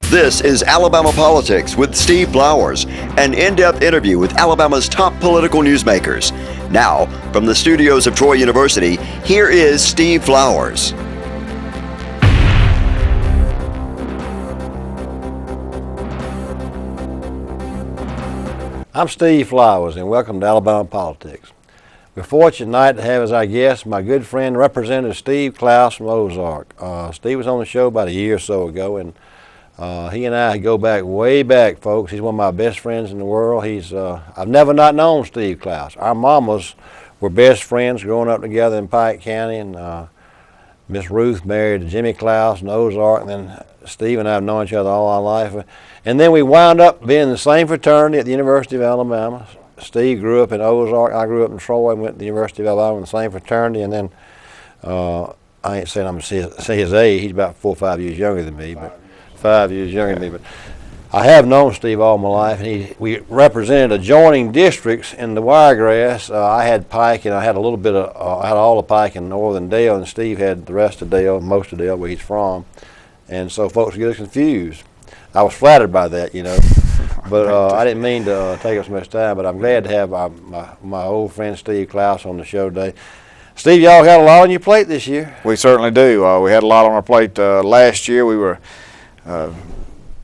This is Alabama Politics with Steve Clouse, an in-depth interview with Alabama's top political newsmakers. Now, from the studios of Troy University, here is Steve Clouse. I'm Steve Clouse, and welcome to Alabama Politics. We're fortunate tonight to have as our guest my good friend, Representative Steve Clouse from Ozark. Steve was on the show about a year or so ago, and he and I go back way back, folks. He's one of my best friends in the world. I've never not known Steve Clouse. Our mamas were best friends growing up together in Pike County, and Miss Ruth married Jimmy Clouse in Ozark, and then Steve and I have known each other all our life. And then we wound up being in the same fraternity at the University of Alabama. Steve grew up in Ozark. I grew up in Troy and went to the University of Alabama in the same fraternity. And then I ain't saying I'm going to say his age. He's about 4 or 5 years younger than me, but 5 years younger than me. But I have known Steve all my life, and we represented adjoining districts in the Wiregrass. I had Pike, and I had a little bit of I had all the Pike in Northern Dale, and Steve had the rest of Dale, most of Dale, where he's from. And so folks get confused. I was flattered by that, you know. But I didn't mean to take up so much time, but I'm glad to have my old friend Steve Clouse on the show today. Steve, y'all got a lot on your plate this year. We certainly do. We had a lot on our plate last year. We were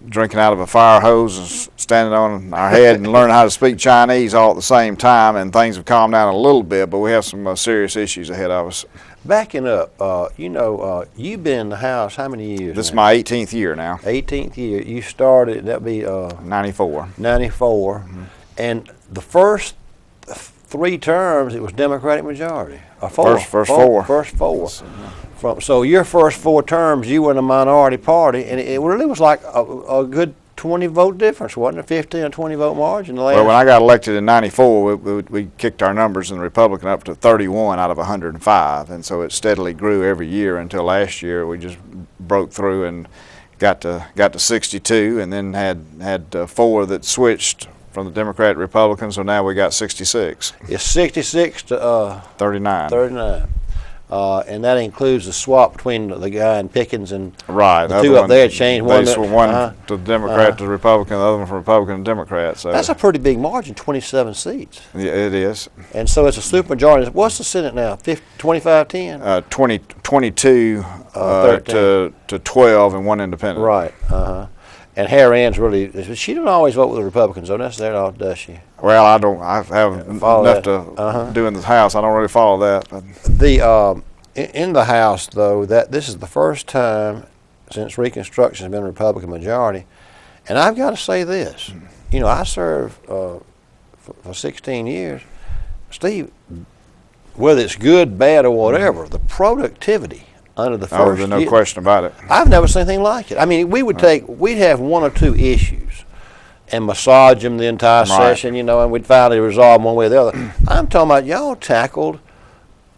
drinking out of a fire hose and standing on our head and learning how to speak Chinese all at the same time, and things have calmed down a little bit, but we have some serious issues ahead of us. Backing up, you've been in the House how many years? This is my 18th year now. 18th year. You started, that'd be 94. 94. Mm-hmm. And the first 3 terms, it was Democratic majority. First four. First 4. So your first 4 terms, you were in a minority party, and it really was like a good 20-vote difference, wasn't it? 15 or 20-vote margin. Well, when I got elected in 94, we kicked our numbers in the Republican up to 31 out of 105, and so it steadily grew every year until last year we just broke through and got to 62, and then had 4 that switched from the Democrat Republican, so now we got 66. It's 66 to 39. 39. And that includes the swap between the guy in Pickens and right. The 2 up there changed. One to Democrat to Republican, the other one from Republican to Democrat. So that's a pretty big margin, 27 seats. Yeah, it is. And so it's a supermajority. What's the Senate now? 25-10? 22 to 12 and 1 independent. Right. And Harry Ann's really, she don't always vote with the Republicans, though, does she? Well, I don't. I have enough to do in the House. I don't really follow that. But in the House, though, this is the first time since Reconstruction has been a Republican majority. And I've got to say this. You know, I served for 16 years. Steve, whether it's good, bad, or whatever, the productivity under the first there's no question about it. I've never seen anything like it. I mean, we'd have 1 or 2 issues and massage them the entire session, you know, and we'd finally resolve them one way or the other. I'm talking about y'all tackled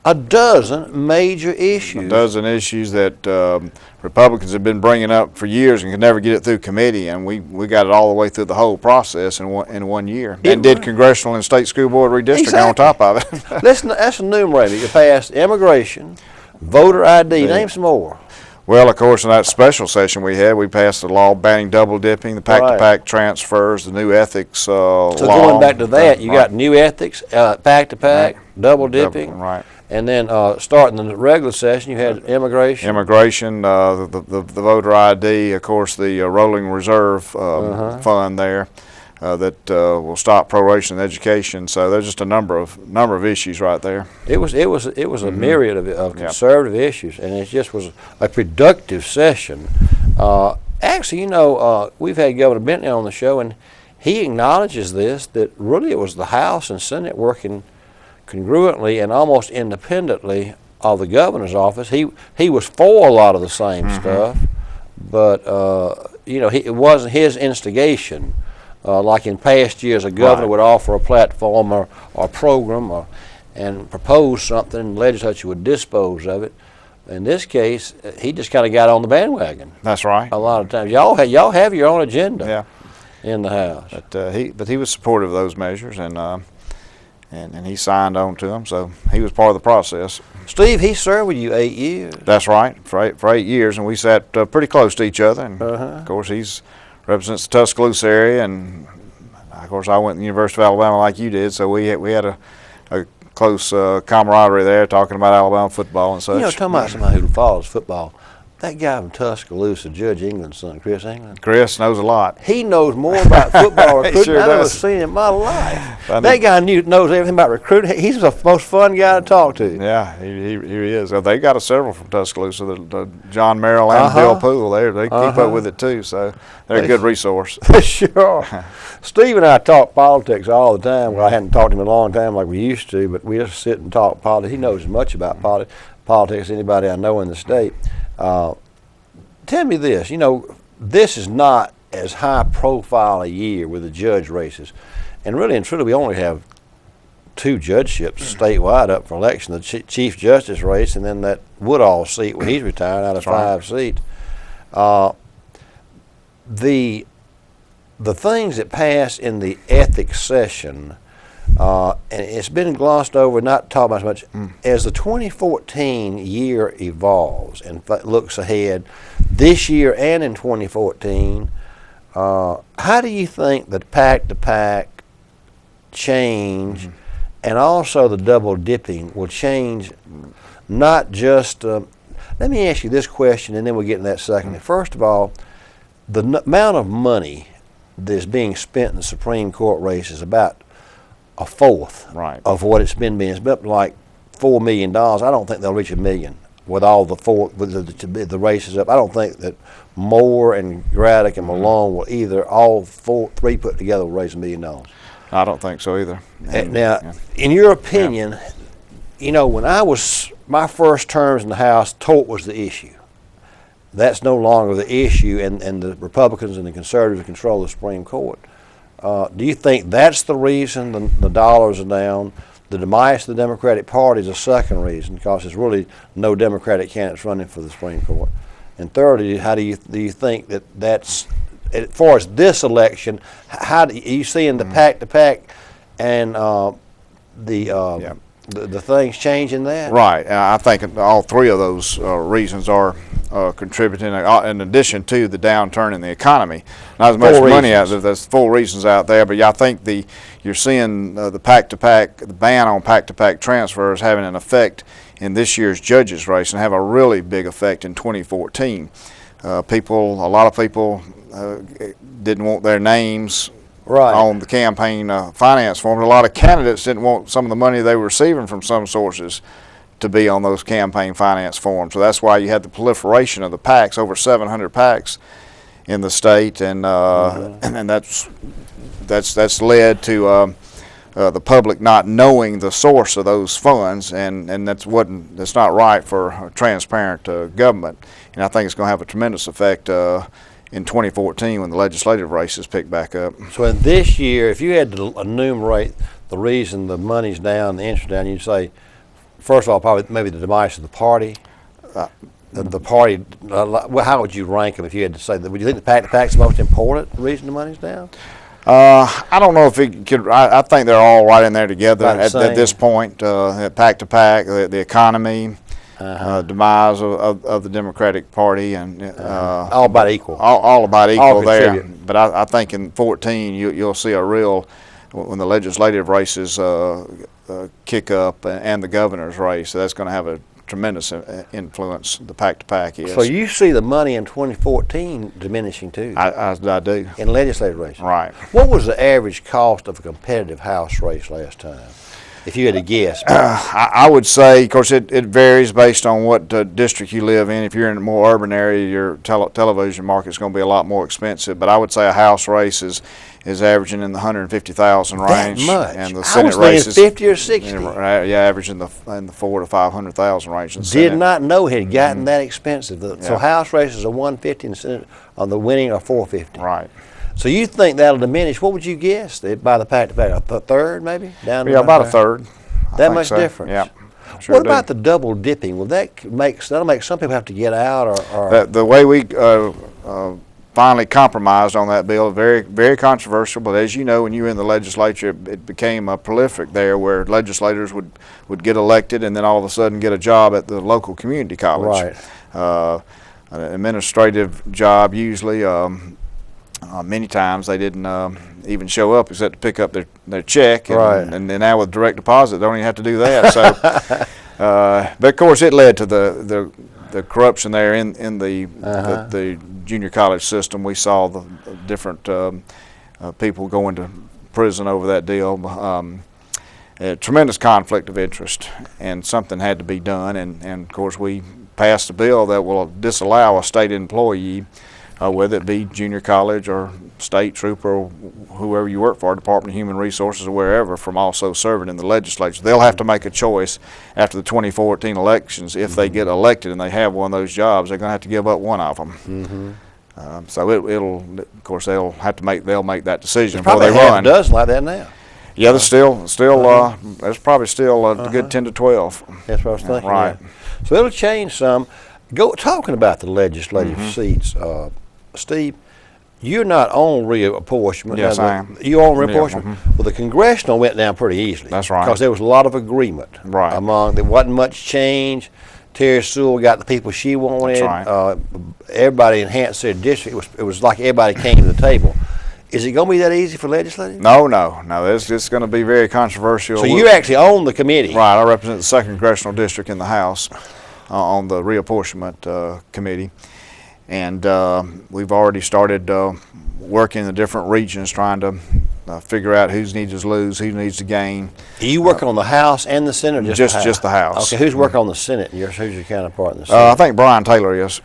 a dozen major issues. A dozen issues that Republicans have been bringing up for years and could never get it through committee, and we got it all the way through the whole process in one year. And did congressional and state school board redistricting on top of it. Listen, that's enumerated. You passed immigration, voter ID, name some more. Well, of course, in that special session we passed a law banning double dipping, the pack-to-pack transfers, the new ethics law. So going back to that, you got new ethics, pack-to-pack, double dipping. Right. And then starting the regular session, you had immigration. Immigration, the voter ID, of course, the rolling reserve fund there. That will stop proration in education. So there's just a number of issues right there. It was a myriad of conservative issues, and it just was a productive session. Actually, you know, we've had Governor Bentley on the show, and he acknowledges that really it was the House and Senate working congruently and almost independently of the governor's office. He was for a lot of the same stuff, but you know, it wasn't his instigation. Like in past years, a governor would offer a platform or program and propose something, and the legislature would dispose of it. In this case, he just kind of got on the bandwagon. That's right. A lot of times, y'all have your own agenda in the House. But he was supportive of those measures, and he signed on to them, so he was part of the process. Steve, he served with you 8 years. That's right, for 8 years, and we sat pretty close to each other. And of course, he's represents the Tuscaloosa area, and of course, I went to the University of Alabama like you did, so we had a close camaraderie there, talking about Alabama football and such. You know, talking about somebody who follows football, that guy from Tuscaloosa, Judge England's son, Chris England. Chris knows a lot. He knows more about football recruiting Sure than I've ever does. seen in my life. That guy knows everything about recruiting. He's the most fun guy to talk to. Yeah, he is. They got several from Tuscaloosa, the John Merrill and Bill Poole. They keep up with it too, so they're a good resource. Sure. Steve and I talk politics all the time. Well, I hadn't talked to him in a long time like we used to, but we just sit and talk politics. He knows as much about politics as anybody I know in the state. Tell me this, you know, this is not as high profile a year with the judge races. And really and truly, we only have 2 judgeships statewide up for election, the Chief Justice race and then that Woodall seat when he's retired out of 5 seats. The things that pass in the ethics session, and it's been glossed over, not talked about as much, as the 2014 year evolves and looks ahead, this year and in 2014, how do you think the pack-to-pack change and also the double dipping will change not just, let me ask you this question and then we'll get in that second. First of all, the amount of money that's being spent in the Supreme Court race is about a fourth of what it's been being. It's up like $4 million. I don't think they'll reach $1 million with all the races up. I don't think that Moore and Braddock and Malone will either, all 3 put together, will raise $1 million. I don't think so either. Now, in your opinion, you know, when my first terms in the House, tort was the issue. That's no longer the issue, and the Republicans and the conservatives control the Supreme Court. Do you think that's the reason the dollars are down? The demise of the Democratic Party is a second reason, because there's really no Democratic candidates running for the Supreme Court. And thirdly, how do you think that's, as far as this election, how do you seeing the pack-to-pack and the things changing that? Right. I think all 3 of those reasons are contributing, in addition to the downturn in the economy. Not as much money out there. There's 4 reasons out there, but I think you're seeing the pack-to-pack, the ban on pack-to-pack transfers having an effect in this year's judges race and have a really big effect in 2014. A lot of people didn't want their names on the campaign finance form. A lot of candidates didn't want some of the money they were receiving from some sources to be on those campaign finance forms. So that's why you had the proliferation of the PACs, over 700 PACs in the state, and that's led to the public not knowing the source of those funds, and that's not right for a transparent government. And I think it's going to have a tremendous effect in 2014 when the legislative races pick back up. So in this year, if you had to enumerate the reason the money's down, the interest down, you'd say, first of all, probably maybe the demise of the party. The party, how would you rank them if you had to say that? Would you think the pack-to-pack's the most important reason the money's down? I don't know if it could. I think they're all right in there together at this point. Pack-to-pack, the economy, demise of the Democratic Party, and all about equal. All about equal there. But I think in 2014 you'll see a real, when the legislative races kick up and the governor's race, so that's going to have a tremendous influence. The pack-to-pack is. So you see the money in 2014 diminishing too? I do. In legislative races? Right. What was the average cost of a competitive House race last time, if you had to guess? I would say, of course, it varies based on what district you live in. If you're in a more urban area, your television market's going to be a lot more expensive. But I would say a House race is averaging in the 150,000 range. That much? And the Senate races 50 or 60. Averaging in the 400,000 to 500,000 range. Did not know it had gotten that expensive. So House races are 150 and Senate on the winning are 450. Right. So you think that'll diminish? What would you guess by the pack-to-pack? A third, maybe? Down to about a third. That much difference? Yeah. Sure. What about the double dipping? Will that'll make some people have to get out, or the way we finally compromised on that bill. Very, very controversial, but as you know, when you were in the legislature, it became prolific there, where legislators would get elected and then all of a sudden get a job at the local community college. Right. An administrative job usually. Many times they didn't even show up except to pick up their check, and, right. and now with direct deposit, they don't even have to do that. So, but of course, it led to the corruption there in the junior college system. We saw the different people going to prison over that deal. A tremendous conflict of interest, and something had to be done. And of course, we passed a bill that will disallow a state employee, whether it be junior college or state trooper or whoever you work for, Department of Human Resources or wherever, from also serving in the legislature. They'll have to make a choice after the 2014 elections. If they get elected and they have one of those jobs, they're going to have to give up one of them. So it'll, of course, they'll make that decision before they run. Half a dozen like that now. Yeah, there's there's probably still a good 10 to 12. That's what I was thinking. Right. Yeah. So it'll change some. Talking about the legislative seats, Steve, you're not on reapportionment. Yes, I am. You're on reapportionment? Yeah, Well, the congressional went down pretty easily. That's right. Because there was a lot of agreement. Right. There wasn't much change. Terry Sewell got the people she wanted. That's right. Everybody enhanced their district. It was like everybody came to the table. Is it going to be that easy for legislative? No. It's going to be very controversial. So you actually own the committee. Right. I represent the 2nd Congressional District in the House on the reapportionment committee. And we've already started working in the different regions, trying to figure out who needs to lose, who needs to gain. Do you work on the House and the Senate, or just the House? Okay, who's working on the Senate? Who's your counterpart in the Senate? I think Brian Taylor is.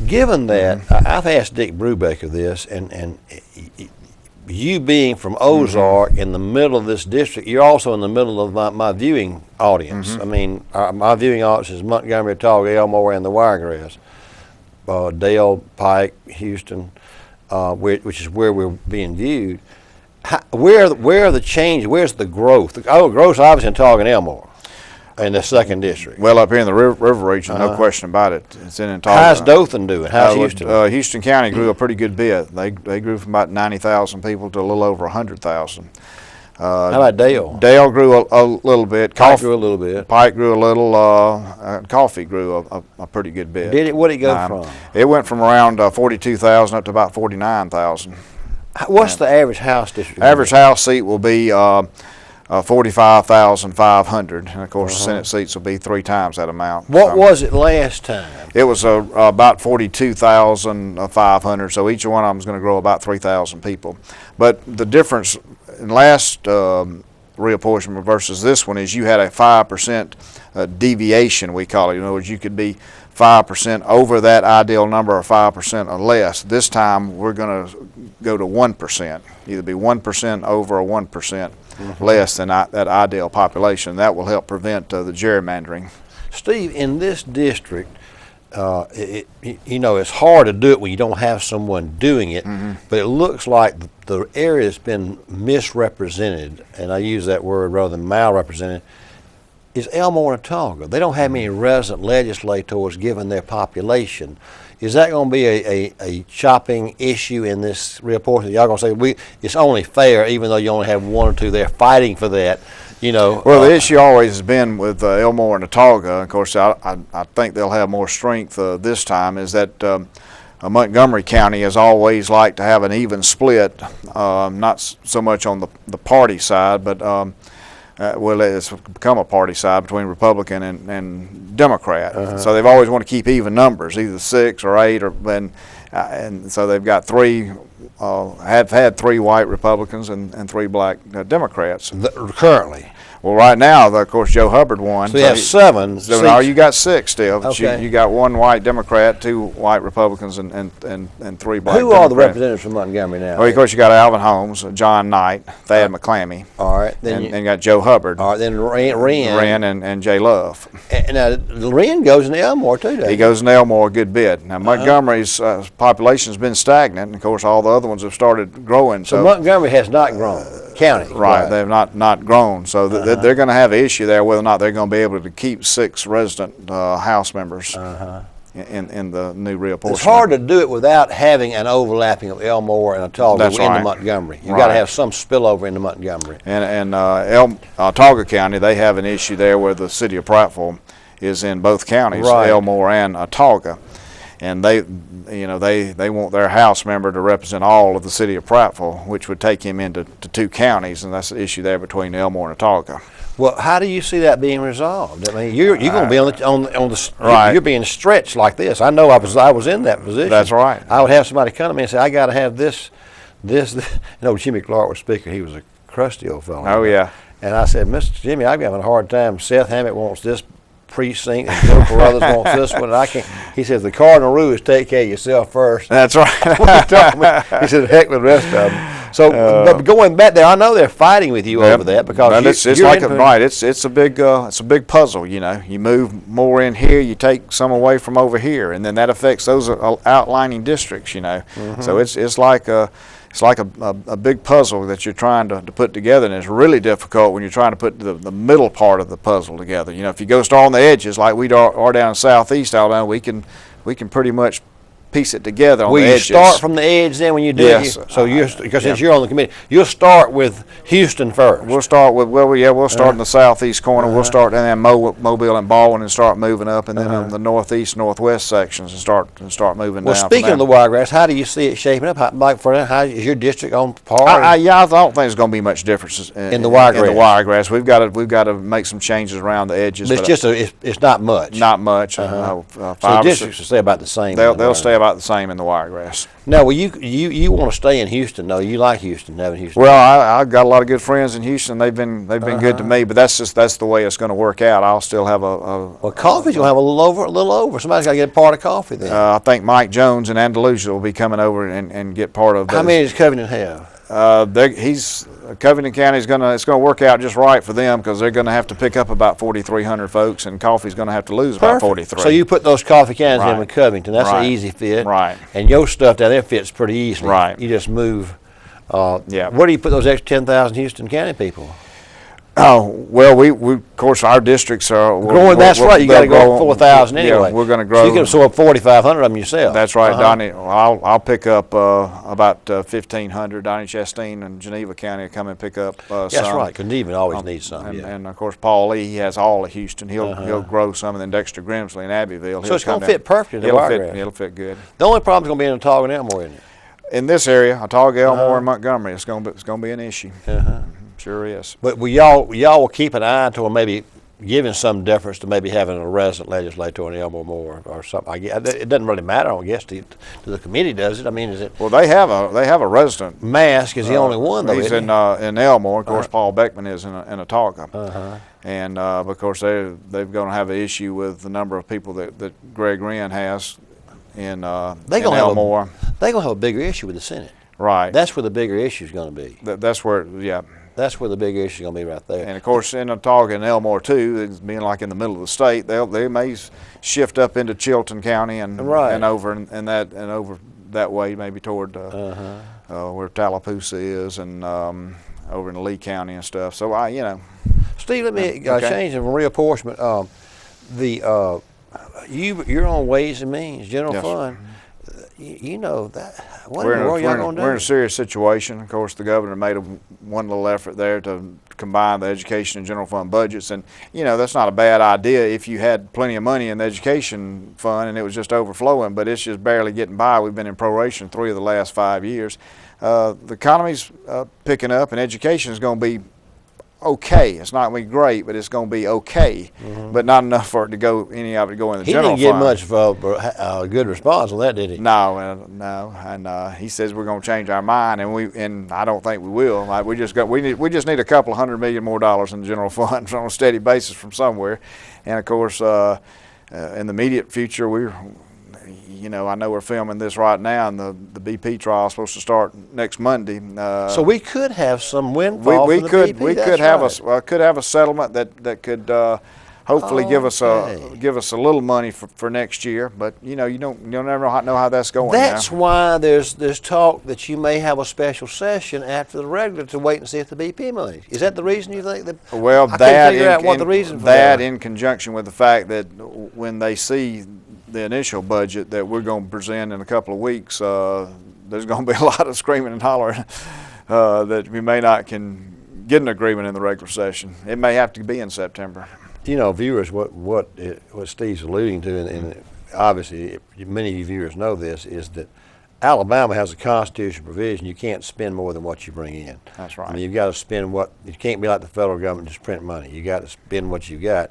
Given that, I've asked Dick Brubaker this, and you being from Ozark in the middle of this district, you're also in the middle of my viewing audience. I mean, my viewing audience is Montgomery, Talga, Elmore, and the Wiregrass. Dale, Pike, Houston, which is where we're being viewed. Where are the changes? Where's the growth? The growth's obviously in Talga and Elmore in the 2nd district. Well, up here in the river region, no question about it. It's in Talga. How's Dothan doing? How's Houston? Houston County grew a pretty good bit. They grew from about 90,000 people to a little over 100,000. How about Dale? Dale grew a little bit. Pike grew a little bit. Pike grew a little. Coffee grew a pretty good bit. Did it? What did it go from? It went from around 42,000 up to about 49,000. What's the average House district? Average House seat will be 45,500, and of course the Senate seats will be 3 times that amount. What was it last time? It was about 42,500, so each one of them is going to grow about 3,000 people. But the difference in last reapportionment versus this one is you had a 5% deviation, we call it. In other words, you could be 5% over that ideal number or 5% or less. This time we're going to go to 1%, either be 1% over or 1% less than that ideal population. That will help prevent the gerrymandering. Steve, in this district, it's hard to do it when you don't have someone doing it, but it looks like the area that's been misrepresented, and I use that word rather than malrepresented, is Elmore and Talga. They don't have many resident legislators given their population. Is that going to be a chopping issue in this reapportionment? Y'all going to say it's only fair, even though you only have 1 or 2 there fighting for that? Well, the issue always has been with Elmore and Talga. Of course, I think they'll have more strength this time. Is that Montgomery County has always liked to have an even split, not so much on the party side, but well, it's become a party side between Republican and Democrat. So they've always wanted to keep even numbers, either 6 or 8, and so they've got 3. Have had 3 white Republicans and 3 black Democrats. Currently. Well, right now, of course, Joe Hubbard won. So you have 7 seats. So now you got 6 still. Okay. You got 1 white Democrat, 2 white Republicans, and 3 black Democrats. Who are the representatives from Montgomery now? Well, of course, you got Alvin Holmes, John Knight, Thad McClammy. All right. Then you got Joe Hubbard. All right. Then Wren. And Jay Love. And now, Wren goes into Elmore, too, doesn't he? He goes into Elmore a good bit. Now, Montgomery's population has been stagnant. And of course, all the other ones have started growing. So Montgomery has not grown. County. Right. They've not grown. So they're going to have an issue there whether or not they're going to be able to keep 6 resident House members. in the new reapportionment. It's hard to do it without having an overlapping of Elmore and Autauga That's into right. Montgomery. You've Right. got to have some spillover into Montgomery. And Autauga County, they have an issue there where the city of Prattville is in both counties, Right. Elmore and Autauga, and they want their House member to represent all of the city of Prattville, which would take him into two counties, and that's the issue there between Elmore and Autauga. Well, how do you see that being resolved? I mean, you're going to be on the Right. You're being stretched like this. I know I was in that position. That's right. I would have somebody come to me and say, I got to have this. You know, Jimmy Clark was speaker. He was a crusty old fellow. Oh yeah. And I said, Mr. Jimmy, I'm having a hard time. Seth Hammett wants this precinct, and Joe Carruthers wants this one, and I can't. He says the cardinal rule is take care of yourself first. That's right. He said, heck with the rest of them. So, but going back there, I know they're fighting with you over that because it's like it's a big puzzle. You know, you move more in here, you take some away from over here, and then that affects those outlining districts. You know, so it's like a big puzzle that you're trying to put together, and it's really difficult when you're trying to put the middle part of the puzzle together. You know, if you go start on the edges like we are down in southeast Alabama, we can pretty much piece it together on the edges. Will you start from the edge then when you do Yes. it? So because since you're on the committee, you'll start with Houston first. We'll start with we'll start in the southeast corner. We'll start down there in Mobile and Baldwin and start moving up, and then on the northeast, northwest sections and start moving Well, down. speaking of the wiregrass, how do you see it shaping up? How is your district on par? I don't think there's going to be much difference In the wiregrass. In the wiregrass, we've got to make some changes around the edges. But it's not much. Not much. So the Five or districts six. will stay about the same. They'll stay about the same in the wiregrass. Now, well, you want to stay in Houston, though? You like Houston, having Houston? Well, I've got a lot of good friends in Houston. They've been good to me, but that's the way it's going to work out. I'll still have Well, coffee's gonna have a little over. Somebody's got to get a part of coffee then. I think Mike Jones in Andalusia will be coming over and get part of. How many does Covington have? Covington County it's going to work out just right for them because they're going to have to pick up about 4,300 folks, and Coffee's going to have to lose about 43. So you put those coffee cans in Right. with Covington. That's Right. an easy fit. Right. And your stuff down there fits pretty easily. Right. You just move. Yeah. Where do you put those extra 10,000 Houston County people? Oh well, we of course our districts are Growing. That's right. You got to go up 4,000 anyway. Yeah, we're going to grow. So you can absorb 4,500 of them yourself. That's right, Donnie. I'll pick up about 1,500. Donnie Chastain and Geneva County will come and pick up That's some. right. Because Neiman always needs some. And of course Paul Lee, he has all of Houston. He'll grow some, and then Dexter Grimsley and Abbeville. So it's going to fit perfectly in the wiregrass. It'll fit good. The only problem's going to be in Autauga and Elmore, isn't it? In this area, Autauga, Elmore, and Montgomery, it's going to be an issue. Sure is. But y'all will keep an eye toward maybe giving some deference to maybe having a resident legislator in Elmore more or something. I guess it doesn't really matter, I guess, to the committee, does it? I mean, is it? Well, they have a resident. Mask is the only one, though. He's isn't in Elmore. Of course, Paul Beckman is in Autauga. And of course, they're going to have an issue with the number of people that Greg Wren has in Elmore. They're going to have a bigger issue with the Senate. Right. That's where the bigger issue is going to be. That's where, yeah. That's where the bigger issue is going to be right there. And of course, in Autauga and Elmore too, it's being like in the middle of the state, they may shift up into Chilton County and over and over that way, maybe toward where Tallapoosa is and over in Lee County and stuff. So Steve, let me change from reapportionment. You're on Ways and Means, General Fund. You know that. What in the world y'all gonna do? We're in a serious situation. Of course, the governor made one little effort there to combine the education and general fund budgets, and that's not a bad idea if you had plenty of money in the education fund and it was just overflowing. But it's just barely getting by. We've been in proration 3 of the last 5 years. The economy's picking up, and education is going to be okay. It's not going to be great, but it's going to be okay, but not enough for it to go, any of it to go in the general fund. He didn't get much of a good response on that, did he? No, and he says we're going to change our mind, and I don't think we will. Like we just need a couple $100 million more in the general fund on a steady basis from somewhere, and of course, in the immediate future, I know we're filming this right now, and the BP trial is supposed to start next Monday. So we could have some windfall from the BP. We could have a settlement that could hopefully give us a little money for next year. But you don't never know how that's going. That's why there's talk that you may have a special session after the regular to wait and see if the BP money. Is that the reason you think that? Well, I couldn't figure out what the reason for that. In conjunction with the fact that when they see the initial budget that we're going to present in a couple of weeks, there's going to be a lot of screaming and hollering that we may not can get an agreement in the regular session. It may have to be in September. You know, viewers, what Steve's alluding to, and obviously many of you viewers know this, is that Alabama has a constitutional provision. You can't spend more than what you bring in. That's right. I mean, you've got to spend what, you can't be like the federal government, just print money. You got to spend what you got.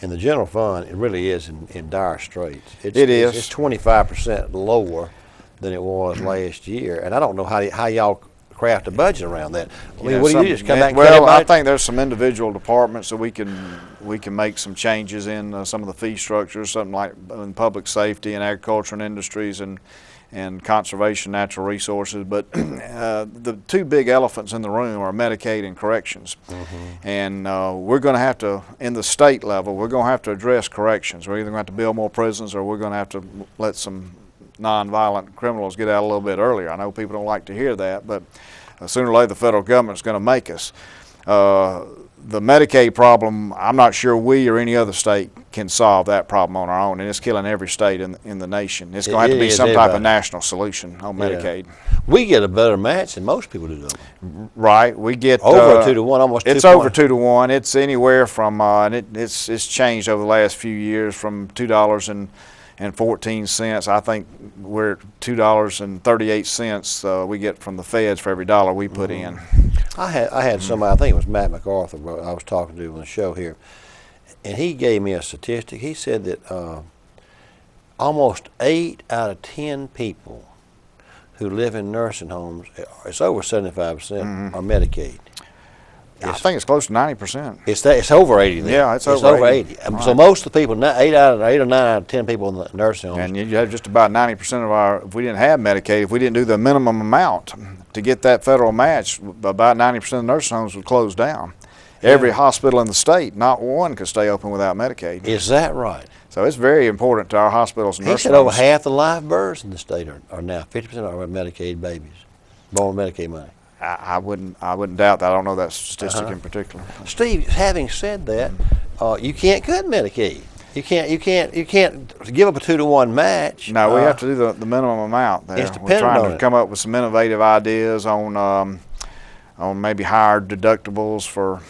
And the general fund, it really is in dire straits. It is. It's 25% lower than it was last year. And I don't know how y'all craft a budget around that. I mean, what do you do? Just come back and cut it? I think there's some individual departments that we can make some changes in some of the fee structures, something like in public safety and agriculture and industries and conservation, natural resources. But the two big elephants in the room are Medicaid and corrections. And we're going to have to, in the state level, we're going to have to address corrections. We're either going to have to build more prisons, or we're going to have to let some nonviolent criminals get out a little bit earlier. I know people don't like to hear that, but sooner or later the federal government's going to make us. The Medicaid problem, I'm not sure we or any other state can solve that problem on our own, and it's killing every state in the nation. It's going to have to be some type of national solution on Medicaid. We get a better match than most people do. Right, we get over 2 to 1, almost. It's over 2 to 1. It's anywhere from it's changed over the last few years from $2.14. I think we're at $2.38 we get from the feds for every dollar we put in. I had somebody, I think it was Matt MacArthur, I was talking to on the show here, and he gave me a statistic. He said that almost 8 out of 10 people who live in nursing homes, it's over 75%, are Medicaid. I think it's close to 90%. It's over 80 then. Yeah, it's over 80. Right. So most of the people, 8 or 9 out of 10 people in the nursing homes. And you have just about 90% of our, if we didn't have Medicaid, if we didn't do the minimum amount to get that federal match, about 90% of the nursing homes would close down. Yeah. Every hospital in the state, not one could stay open without Medicaid. Is that right? So it's very important to our hospitals and nursing homes. He said over half the live births in the state are now, 50% are Medicaid babies, born with Medicaid money. I wouldn't doubt that. I don't know that statistic in particular. Steve, having said that, you can't cut Medicaid. You can't give up a 2 to 1 match. No, we have to do the minimum amount there. We're trying to come up with some innovative ideas on maybe higher deductibles for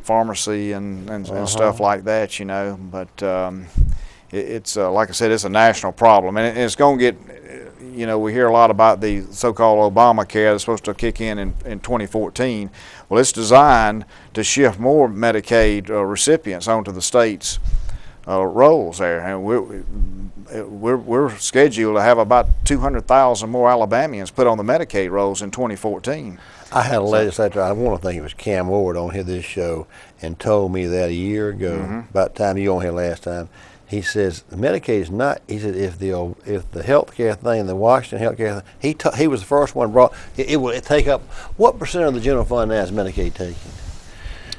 pharmacy and stuff like that, you know. But it's like I said, it's a national problem, and it's going to get. You know, we hear a lot about the so-called Obamacare that's supposed to kick in 2014. Well, it's designed to shift more Medicaid recipients onto the state's rolls there, and we're scheduled to have about 200,000 more Alabamians put on the Medicaid rolls in 2014. I had a legislator, I want to think it was Cam Ward, on here this show, and told me that a year ago, about the time you were on here last time. He says Medicaid is not. He said if the health care thing, the Washington health care thing, he was the first one brought. It will take up what percent of the general fund now is Medicaid taking?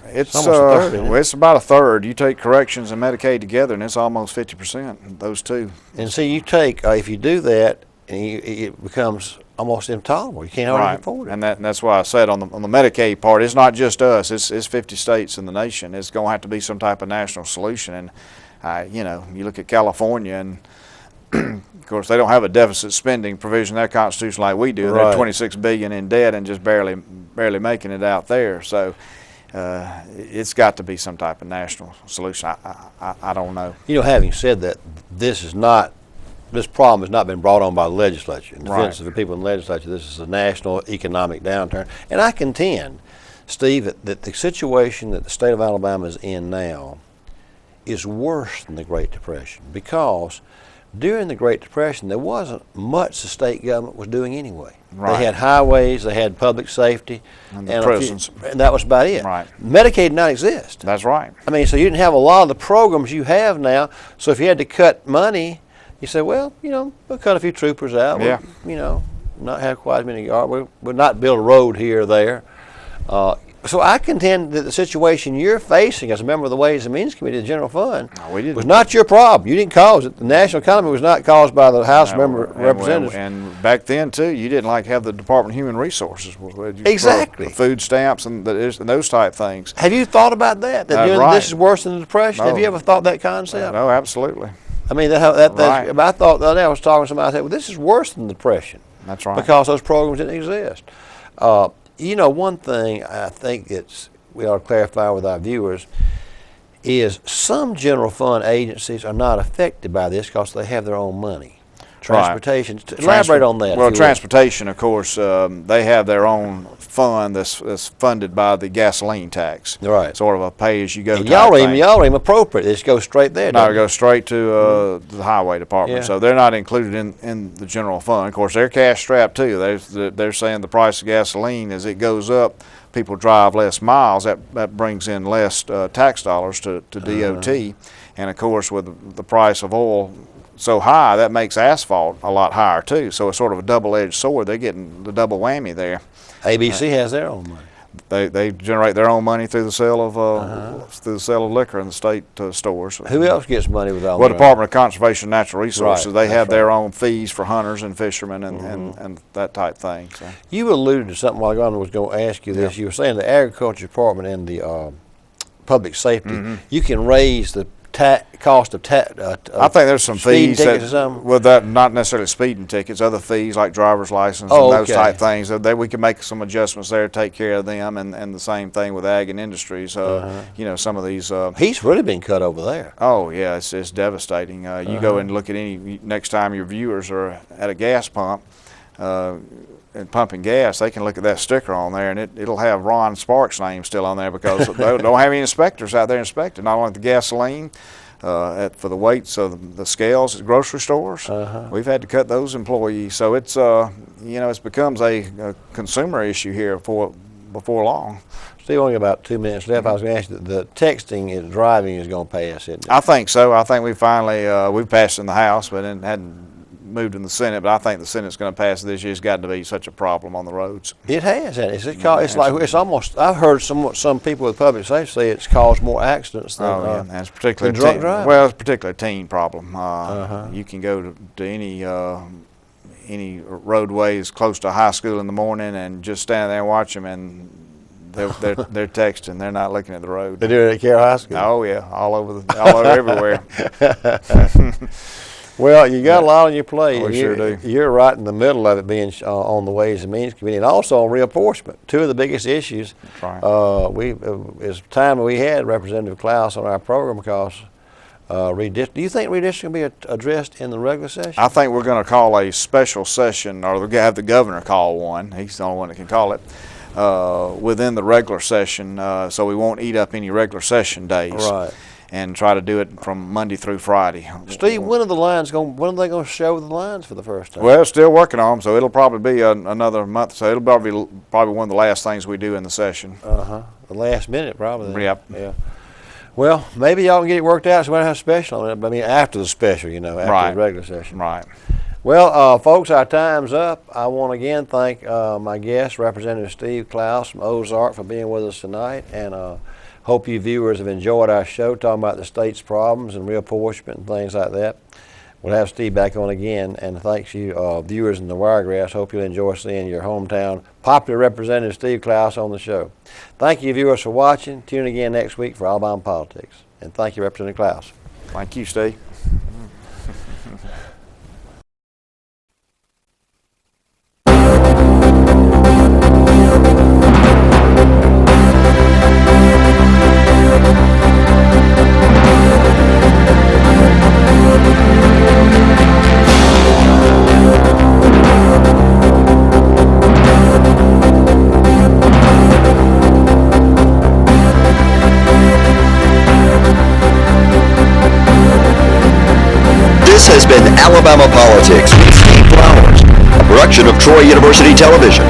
It's almost a third. Well, it's about a third. You take corrections and Medicaid together, and it's almost 50%. Those two. And so you take if you do that, and it becomes almost intolerable. You can't hardly afford it. And that's why I said on the Medicaid part, it's not just us. It's 50 states in the nation. It's going to have to be some type of national solution. And you know, you look at California, and of course they don't have a deficit spending provision in their constitution like we do. They're $26 billion in debt and just barely making it out there. So it's got to be some type of national solution. I don't know. You know, having said that, this problem has not been brought on by the legislature. In defense of the people in the legislature, this is a national economic downturn. And I contend, Steve, that the situation that the state of Alabama is in now is worse than the Great Depression, because during the Great Depression there wasn't much the state government was doing anyway. They had highways, they had public safety, and prisons, and that was about it. Medicaid did not exist. That's right. I mean, so you didn't have a lot of the programs you have now. So if you had to cut money, you say, well, you know, we'll cut a few troopers out. We'll, you know, not have quite as many guards. We'll not build a road here or there. So I contend that the situation you're facing as a member of the Ways and Means Committee of the General Fund was not your problem. You didn't cause it. The national economy was not caused by the House member representatives. And back then, too, you didn't have the Department of Human Resources. Exactly. The food stamps and those type things. Have you thought about that? That this is worse than the Depression? No. Have you ever thought that concept? No, absolutely. I mean, that's Right. I thought the other day I was talking to somebody, I said, well, this is worse than depression. That's right. Because those programs didn't exist. You know, one thing I think we ought to clarify with our viewers is some general fund agencies are not affected by this because they have their own money. Transportation. Right. Elaborate on that. Well, transportation, of course, they have their own fund that's funded by the gasoline tax. Right. Sort of a pay-as-you-go And type y'all thing. ain't even appropriate. It just goes straight there. No, doesn't it goes straight to the highway department. Yeah. So they're not included in the general fund. Of course, they're cash strapped too. They're saying the price of gasoline, as it goes up, people drive less miles. That brings in less tax dollars to DOT. And of course, with the price of oil so high, that makes asphalt a lot higher too. So it's sort of a double-edged sword. They're getting the double whammy there. ABC has their own money. They generate their own money through the sale of liquor in the state stores. Who else gets money with all Well, that? Department of Conservation and Natural Resources, Right, they that's have their right. own fees for hunters and fishermen and that type thing. So. You alluded to something while ago, and I was going to ask you this. You were saying the Agriculture Department and the Public Safety, you can raise the cost of I think there's some speeding fees tickets or something? well, that not necessarily speeding tickets, other fees like driver's license Oh, and those okay. type things. That we can make some adjustments there, take care of them, and the same thing with ag and industries. You know, some of these. He's really been cut over there. Oh yeah, it's devastating. You go and look at any next time your viewers are at a gas pump and pumping gas, they can look at that sticker on there, and it'll have Ron Sparks' name still on there because they don't have any inspectors out there inspecting. Not only the gasoline, for the weights of the scales at grocery stores, we've had to cut those employees. So it's you know, it becomes a consumer issue here before long. Steve, only about 2 minutes left. I was going to ask you, the texting and driving is going to pass, isn't it? I think so. I think we finally we've passed in the House, but it hadn't moved in the Senate. But I think the Senate's going to pass it this year. It's gotten to be such a problem on the roads. It has. It's like it's almost. I've heard some people with public safety say it's caused more accidents than, And it's particularly than drunk driving. well, it's particularly a teen problem. You can go to any roadways close to a high school in the morning and just stand there and watch them, and they're texting. They're not looking at the road. They do it at Carroll High School. Oh yeah, all over everywhere. Well, you got a lot on your plate. We sure do. You're right in the middle of it, being on the Ways and Means Committee, and also on reapportionment. Two of the biggest issues. That's right. It's time we had Representative Clouse on our program because do you think redistricting will be addressed in the regular session? I think we're going to call a special session, or we'll have the governor call one. He's the only one that can call it within the regular session, so we won't eat up any regular session days. Right. And try to do it from Monday through Friday. Steve, when are they going to show the lines for the first time? Well, still working on them, so it'll probably be another month. So it'll probably one of the last things we do in the session. The last minute, probably. Yep. Yeah. Well, maybe y'all can get it worked out so we don't have a special on it. I mean, after the special, after the regular session. Right. Well, folks, our time's up. I want to again thank my guest, Representative Steve Clouse from Ozark, for being with us tonight, and hope you viewers have enjoyed our show talking about the state's problems and reapportionment and things like that. We'll have Steve back on again, and thanks you viewers in the Wiregrass. Hope you'll enjoy seeing your hometown popular Representative Steve Clouse on the show. Thank you, viewers, for watching. Tune in again next week for Alabama Politics. And thank you, Representative Clouse. Thank you, Steve. This has been Alabama Politics with Steve Flowers, a production of Troy University Television.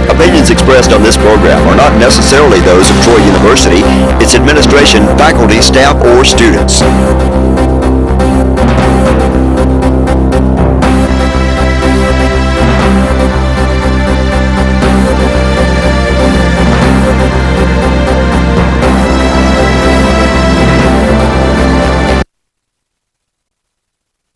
Opinions expressed on this program are not necessarily those of Troy University, its administration, faculty, staff, or students.